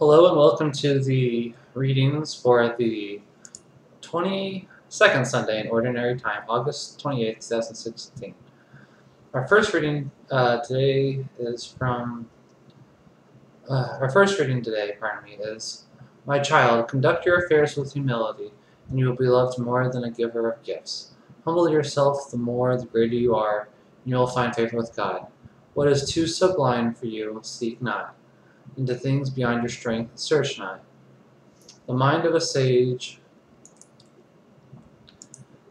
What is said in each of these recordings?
Hello and welcome to the readings for the 22nd Sunday in Ordinary Time, August 28th, 2016. Our first reading today is My child, conduct your affairs with humility, and you will be loved more than a giver of gifts. Humble yourself, the more the greater you are, and you will find favor with God. What is too sublime for you, seek not. Into things beyond your strength, search not. The mind of a sage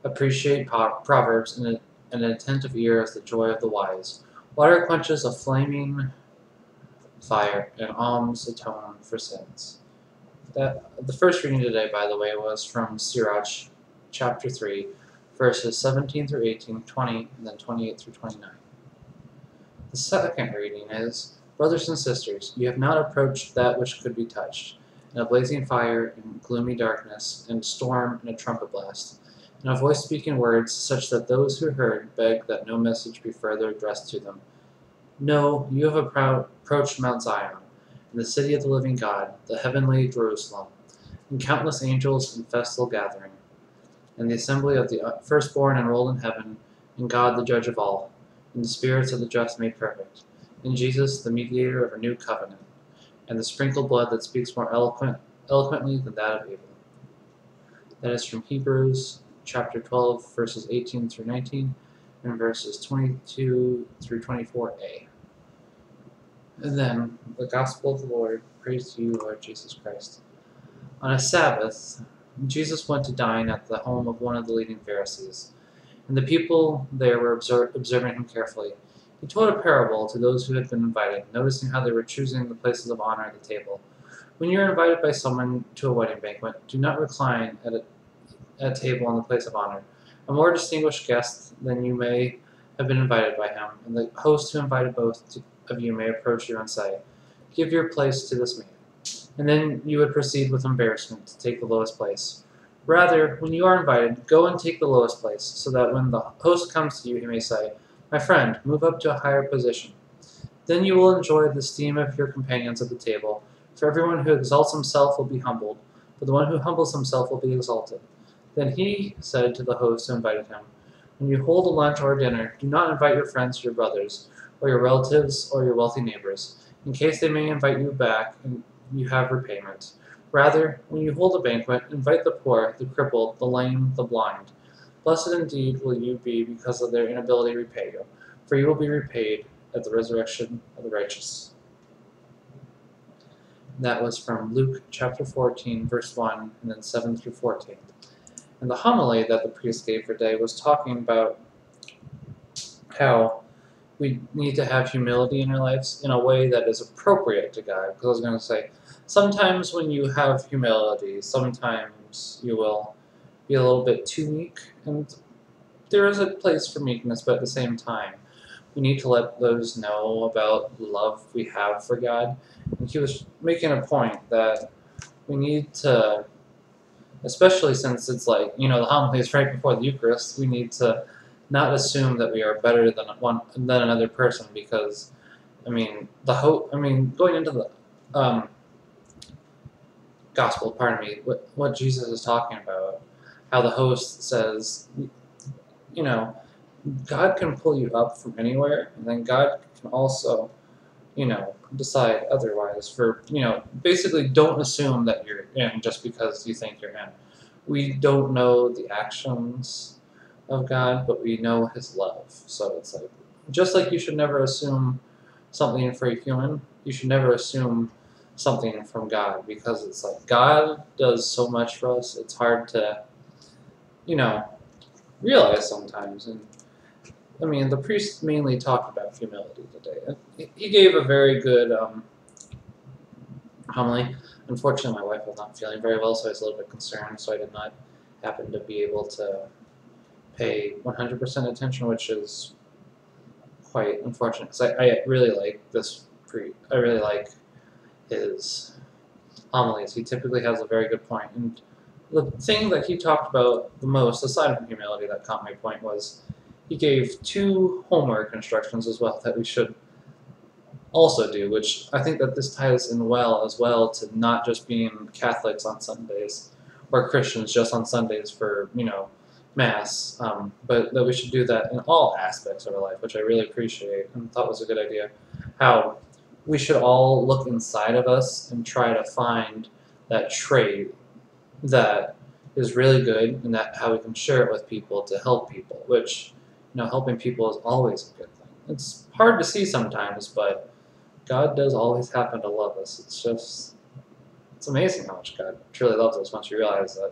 appreciate proverbs, and an attentive ear is the joy of the wise. Water quenches a flaming fire, and alms atone for sins. The first reading today, by the way, was from Sirach, chapter 3, verses 17 through 18, 20, and then 28 through 29. The second reading is, Brothers and sisters, you have not approached that which could be touched, in a blazing fire, in gloomy darkness, in a storm, and a trumpet blast, in a voice speaking words such that those who heard begged that no message be further addressed to them. No, you have approached Mount Zion, and the city of the living God, the heavenly Jerusalem, and countless angels in festal gathering, and the assembly of the firstborn enrolled in heaven, and God the judge of all, and the spirits of the just made perfect, in Jesus, the mediator of a new covenant, and the sprinkled blood that speaks more eloquently than that of Abel. That is from Hebrews chapter 12, verses 18 through 19, and verses 22 through 24a. And then, the Gospel of the Lord. Praise to you, Lord Jesus Christ. On a Sabbath, Jesus went to dine at the home of one of the leading Pharisees, and the people there were observing him carefully. He told a parable to those who had been invited, noticing how they were choosing the places of honor at the table. When you are invited by someone to a wedding banquet, do not recline at a table in the place of honor. A more distinguished guest than you may have been invited by him, and the host who invited both of you may approach you and say, "Give your place to this man." And then you would proceed with embarrassment to take the lowest place. Rather, when you are invited, go and take the lowest place, so that when the host comes to you, he may say, "My friend, move up to a higher position." Then you will enjoy the esteem of your companions at the table, for everyone who exalts himself will be humbled, but the one who humbles himself will be exalted. Then he said to the host who invited him, "When you hold a lunch or a dinner, do not invite your friends or your brothers, or your relatives or your wealthy neighbors, in case they may invite you back and you have repayment. Rather, when you hold a banquet, invite the poor, the crippled, the lame, the blind. Blessed indeed will you be because of their inability to repay you, for you will be repaid at the resurrection of the righteous." That was from Luke chapter 14, verse 1, and then 7 through 14. And the homily that the priest gave for today was talking about how we need to have humility in our lives in a way that is appropriate to God. Because I was going to say, sometimes when you have humility, sometimes you will be a little bit too meek, and there is a place for meekness, but at the same time, we need to let those know about the love we have for God. And he was making a point that we need to, especially since it's like, the homily is right before the Eucharist, we need to not assume that we are better than another person, because, going into the Gospel, what Jesus is talking about, how the host says, God can pull you up from anywhere, and then God can also, decide otherwise. Basically don't assume that you're in just because you think you're in. We don't know the actions of God, but we know his love. So it's like, just like you should never assume something for a human, you should never assume something from God, because it's like, God does so much for us, it's hard to, realize sometimes. And the priest mainly talked about humility today. He gave a very good homily. Unfortunately, my wife was not feeling very well, so I was a little bit concerned, so I did not happen to be able to pay 100% attention, which is quite unfortunate, because I really like I really like his homilies. He typically has a very good point. And the thing that he talked about the most, aside from humility, that caught my point was he gave 2 homework instructions as well that we should also do, which I think that this ties in well as well to not just being Catholics on Sundays or Christians just on Sundays for, Mass, but that we should do that in all aspects of our life, which I really appreciate and thought was a good idea. How we should all look inside of us and try to find that trait that is really good and that how we can share it with people to help people, which, helping people is always a good thing. It's hard to see sometimes, but God does always happen to love us. It's amazing how much God truly loves us once you realize that.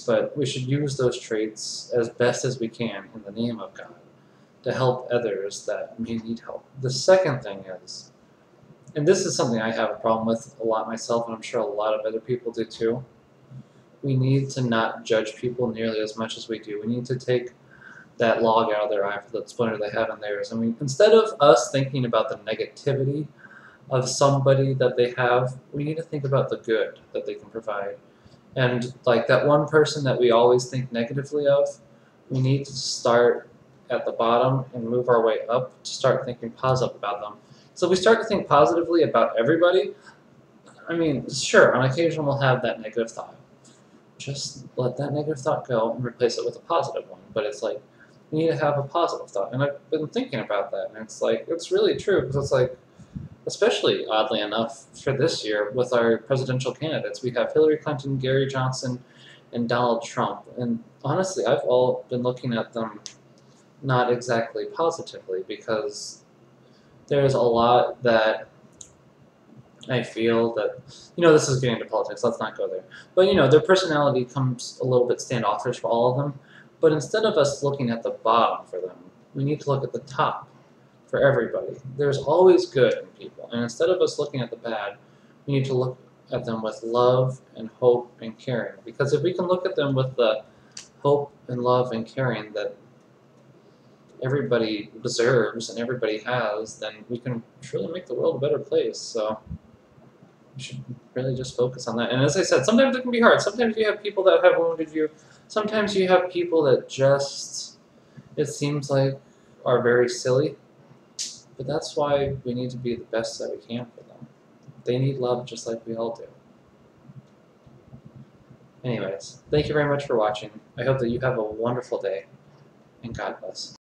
But we should use those traits as best as we can in the name of God to help others that may need help. The second thing is, and this is something I have a problem with a lot myself, and I'm sure a lot of other people do too, we need to not judge people nearly as much as we do. We need to take that log out of their eye for that splinter they have in theirs. I mean, instead of us thinking about the negativity of somebody that they have, we need to think about the good that they can provide. And like that one person that we always think negatively of, we need to start at the bottom and move our way up to start thinking positive about them. So if we start to think positively about everybody, I mean, sure, on occasion we'll have that negative thought. Just let that negative thought go and replace it with a positive one. But it's like, we need to have a positive thought. And I've been thinking about that, and it's like, it's really true, because it's like, especially oddly enough for this year with our presidential candidates, we have Hillary Clinton, Gary Johnson, and Donald Trump. And honestly, I've all been looking at them not exactly positively, because there's a lot that I feel that, this is getting into politics, let's not go there. But, their personality comes a little bit standoffish for all of them. But instead of us looking at the bottom for them, we need to look at the top for everybody. There's always good in people. And instead of us looking at the bad, we need to look at them with love and hope and caring. Because if we can look at them with the hope and love and caring that everybody deserves and everybody has, then we can truly make the world a better place. So we should really just focus on that. And as I said, sometimes it can be hard. Sometimes you have people that have wounded you. Sometimes you have people that just, it seems like, are very silly. But that's why we need to be the best that we can for them. They need love just like we all do. Anyways, thank you very much for watching. I hope that you have a wonderful day, and God bless.